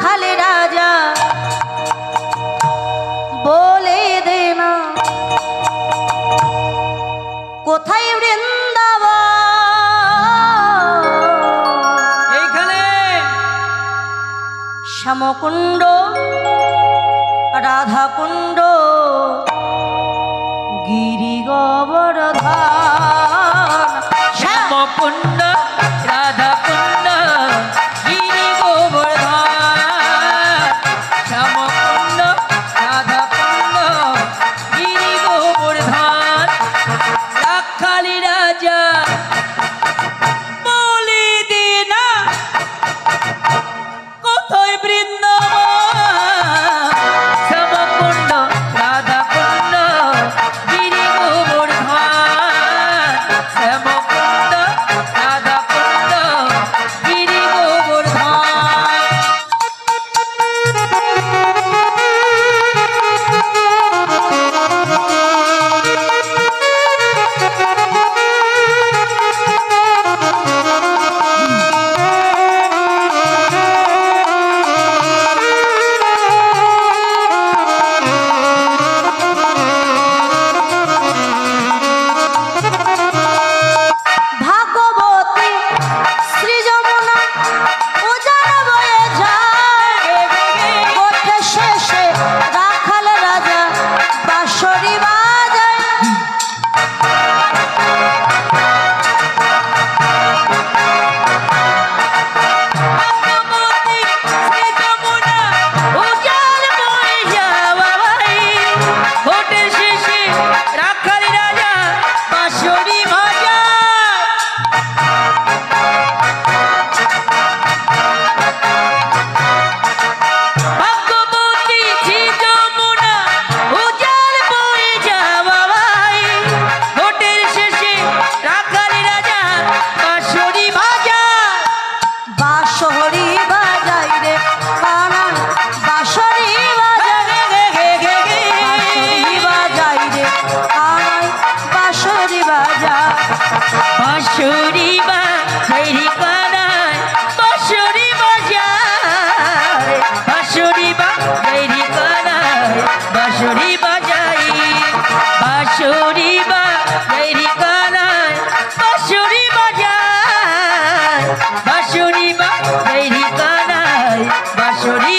রাখাল রাজা বলে দে না কোথায় বৃন্দাবন এইখানে শ্যামকুণ্ড রাধাকুণ্ড গিরি গোবর্ধন শ্যামকুণ্ড রাধাকুণ্ড গিরি গোবর্ধন শ্যামকুণ্ড রাধাকুণ্ড গিরি গোবর্ধন রাখালি রাজা বলে দে না কোথায় বৃন্দাবন শ্যামকুণ্ড রাধাকুণ্ড গিরি গোবর্ধন শ্যামকুণ্ড রাধাকুণ্ড গিরি গোবর্ধন ভাগবতী শ্রী যমুনা উজান বয়ে যায় ওঠে শেষে রাখাল রাজা বাঁশরি বাজায় ভাগবতী শ্রী যমুনা উজান বয়ে যাওয়াই ঘটে শেষে রাখাল রাজা বাঁশরি বাজায় ভাগবতী শ্রী যমুনা উজান বয়ে যাওয়াই ঘটে শেষে রাখাল রাজা বাঁশরি বাজায় বাঁশরি বাজাই রে কানাই বাঁশরি বাজাই বাঁশরি বাজাই রে কানাই বাঁশরি বাজাই বাঁশরি বাজাই কানাই বাঁশরি বাজায় বাঁশরি বাজাই কানাই বাঁশরি বাজাই বাঁশরি বাজাই কানাই বাঁশরি বাজায় বাঁশরি বাজাই কানাই বাঁশরি